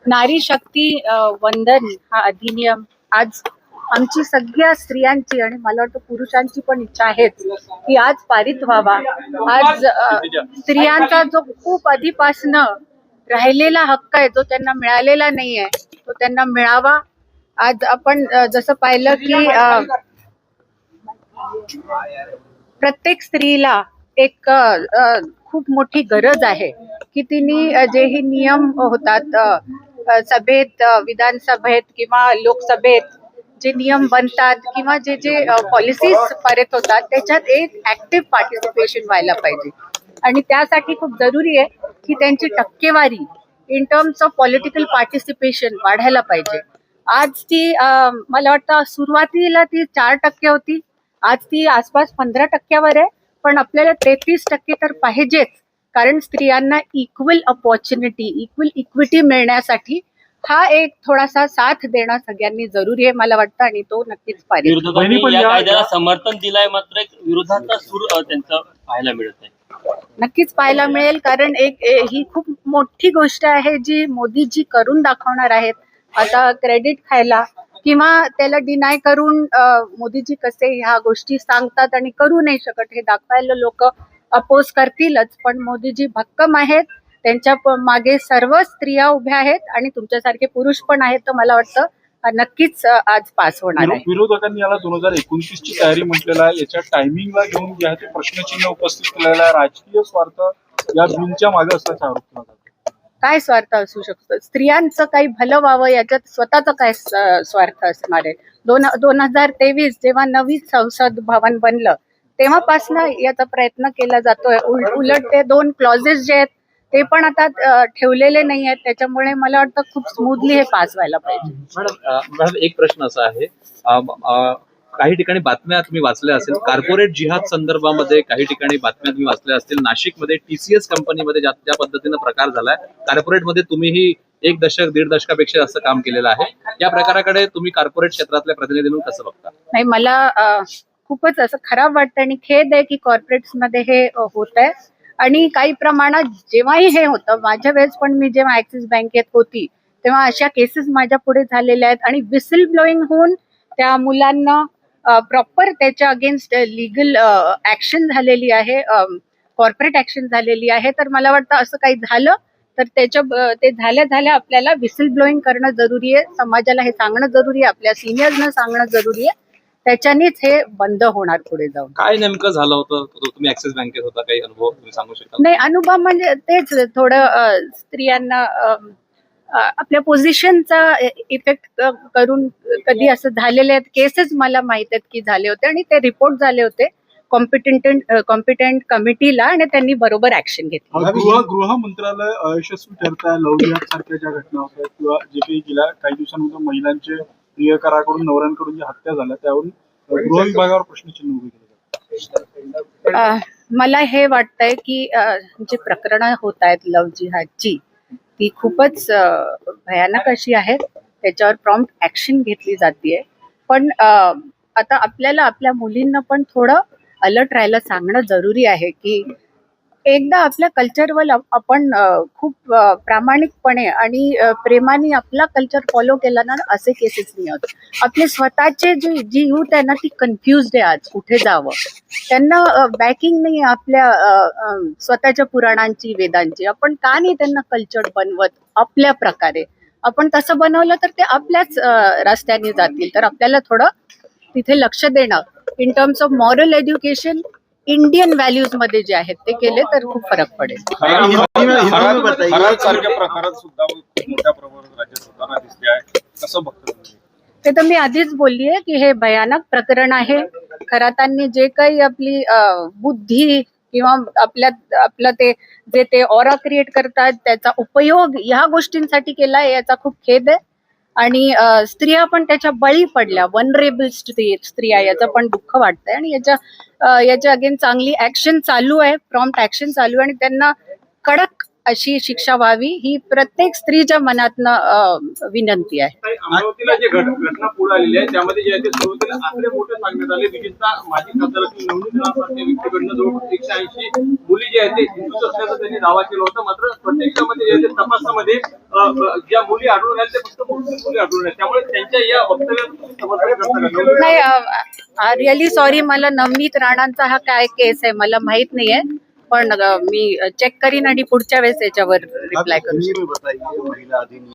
नारी शक्ती वंदन हा अधिनियम आज आमची सगळ्या स्त्रियांची आणि मला वाटतं पुरुषांची पण इच्छा आहेच की आज पारित व्हावा. आज स्त्रियांचा जो खूप आधीपासनं राहिलेला हक्क आहे जो त्यांना मिळालेला नाहीये तो त्यांना मिळावा. आज आपण जसं पाहिलं की प्रत्येक स्त्रीला एक खूप मोठी गरज आहे की तिने जे ही नियम होतात सभेत, विधानसभेत किंवा लोकसभेत जे नियम बनतात किंवा जे जे पॉलिसीज पारित होतात त्याच्यात एक ऍक्टिव्ह पार्टिसिपेशन व्हायला पाहिजे आणि त्यासाठी खूप जरुरी आहे की त्यांची टक्केवारी in terms of political participation वाढायला पाहिजे. आज ती मला वाटतं सुरुवातीला ती 4% होती, आज ती आसपास 15%वर आहे, पण आपल्याला 33% तर पाहिजेच, कारण स्त्रियांना इक्वल अपॉर्च्युनिटी, इक्वल इक्विटी विळण्यासाठी हा एक थोडासा साथ देणं सगळ्यांनी जरुरी आहे मला वाटतं आणि तो नक्कीच पाहिजे. विरोधकांनी या कायद्याला समर्थन दिलंय मात्र एक विरोधाचा सूर त्यांचा पाहायला मिळत आहे. नक्कीच पाहायला मिळेल, कारण ही खूप मोठी गोष्ट आहे जी मोदीजी करून दाखवणार आहेत. आता क्रेडिट खायला किंवा त्याला डिनाय करून मोदीजी कसे ह्या गोष्टी सांगतात आणि करू नाही शकत हे दाखवायला लोक अपोज करतीलच, पण मोदीजी भक्कम आहेत, त्यांच्या मागे सर्व स्त्रिया उभ्या आहेत आणि तुमच्यासारखे पुरुष पण आहेत. तर मला वाटतं नक्कीच आज पास होणार आहे. विरोधकांनी याला 2029 ची तयारी म्हटलेला आहे. याच्या टायमिंगला घेऊन जे आहे ते प्रश्नचिन्ह उपस्थित केलेला आहे. राजकीय स्वार्थ या बिलच्या मागे असल्याचा आरोप केला जातो. काय स्वार्थ असू शकतो? स्त्रियांचं काही भलं व्हावं याच्यात स्वतःचं काय स्वार्थ असणार आहे? 2023 जेव्हा नवीन संसद भवन बनलं तेव्हापासनं याचा प्रयत्न केला जातोय. उलट ते 2 क्लॉजेस जे आहेत ते पण आता ठेवलेले नाही आहेत, त्याच्यामुळे मला वाटतं खूप स्मूथली हे पास व्हायला पाहिजे. मॅडम एक प्रश्न असा आहे, काही ठिकाणी बातम्या तुम्ही वाचल्या असेल, कॉर्पोरेट जिहाद संदर्भामध्ये काही ठिकाणी बातम्या तुम्ही वाचल्या असतील. नाशिकमध्ये TCS कंपनीमध्ये ज्या पद्धतीनं प्रकार झालाय, कॉर्पोरेटमध्ये तुम्हीही 1 दशक 1.5 दशकापेक्षा जास्त काम केलेलं आहे, या प्रकाराकडे तुम्ही कॉर्पोरेट क्षेत्रातल्या प्रतिनिधी म्हणून कसं बघता? नाही, मला खूपच असं खराब वाटतं आणि खेद आहे की कॉर्पोरेट्समध्ये हे होत आहे आणि काही प्रमाणात जेव्हाही हे होतं, माझ्या वेळेस पण मी जेव्हा ऍक्सिस बँकेत होती तेव्हा अशा केसेस माझ्या पुढे झालेल्या आहेत आणि विसिल ब्लोईंग होऊन त्या मुलांना प्रॉपर त्याच्या अगेन्स्ट लीगल ऍक्शन झालेली आहे, कॉर्पोरेट ऍक्शन झालेली आहे. तर मला वाटतं असं काही झालं तर ते झाल्या आपल्याला विसिल ब्लोईंग करणं जरुरी आहे, समाजाला हे सांगणं जरुरी आहे, आपल्या सिनियर्सना सांगणं जरुरी आहे, त्याच्यानेच हे बंद होणार पुढे जाऊन. काय नेमकं झालं होतं? तुम्ही ऍक्सिस बँकेत होता, काही अनुभव तुम्ही सांगू शकता? नाही, अनुभव म्हणजे तेच थोडं स्त्रियांना आपल्या पोझिशनचा इफेक्ट करून कधी असं झालेले आहेत केसेस मला माहित आहेत की झाले होते आणि ते रिपोर्ट झाले होते कॉम्पिटंट कमिटीला आणि त्यांनी बरोबर ऍक्शन घेतली. गृह मंत्रालय अयशस्वी ठरत आहे. लव्ह जिहाद सारख्या ज्या घटना होत्या किंवा जे काही गेल्या काही दिवसांमध्ये महिलांचे प्रियकराकडून नवऱ्यांकडून ज्या हत्या झाल्या त्यावरून गृह विभागावर प्रश्नचिन्ह उभे केले जातात. मला हे वाटतंय की जी प्रकरणं होत आहेत लव्ह जिहादची ती खूपच भयानक अशी आहेत, त्याच्यावर प्रॉम्प्ट ऍक्शन घेतली जाते. पण आता आपल्याला आपल्या मुलींना पण थोडं अलर्ट राहायला सांगणं जरुरी आहे की एकदा आपल्या कल्चरवर आपण खूप प्रामाणिकपणे आणि प्रेमाने आपला कल्चर फॉलो केला ना, असे केसेस नाही होत. आपले स्वतःचे जी यूथ आहे ना ती कन्फ्युज्ड आहे आज कुठे जावं, त्यांना बॅकिंग नाही आपल्या स्वतःच्या पुराणांची, वेदांची. आपण का नाही त्यांना कल्चर बनवत आपल्या प्रकारे? आपण तसं बनवलं तर ते आपल्याच रस्त्याने जातील. तर आपल्याला थोडं तिथे लक्ष देणं in terms of moral education Indian values मध्ये जे आहेत ते केले तर खूप फरक पडेल. सारख्या प्रकारात सुद्धा मोठ्या प्रमाणात राज्यात होताना दिसते आहे, कसं बघतो? ते तर मी आधीच बोललीये की हे भयानक प्रकरण आहे. खरातांनी जे काही आपली बुद्धी किंवा आपलं ते ऑरा क्रिएट करतात त्याचा उपयोग ह्या गोष्टींसाठी केलाय, याचा खूप खेद आहे. आणि स्त्रिया पण त्याच्या बळी पडल्या, वनरेबल स्त्रिया, याचं पण दुःख वाटतंय आणि याच्या अगेन चांगली ऍक्शन चालू आहे, प्रॉम्प्ट ऍक्शन चालू आहे आणि त्यांना कडक अशी शिक्षा व्हावी ही प्रत्येक स्त्रीच्या मनातनं विनंती आहे. ताई, अमरावतीला जे घटना पुढे आलेली आहे त्यामध्ये जे आहे ते सुरुवातीला आकडे मोठे सांगण्यात आले. विशेषतः माजी खासदार नवनीत राणासारख्या व्यक्तीकडनं जवळपास 180 मुली जे आहेत ते हिंदूच असल्याचा त्यांनी दावा केला होता. मात्र प्रत्यक्षामध्ये जे आहे ते तपासामध्ये ज्या मुली आढळून आल्या ते फक्त मुस्लिम मुली आढळून आल्या. त्यामुळे त्यांच्या या वक्तव्याचं तुम्ही समर्थन करता का? नाही, रिअली सॉरी, मला नवनीत राणांचा हा काय केस आहे मला माहित नाहीये, पण मी चेक करीन आणि पुढच्या वेळेस याच्यावर रिप्लाय करू. बताइए महिला अधिनियम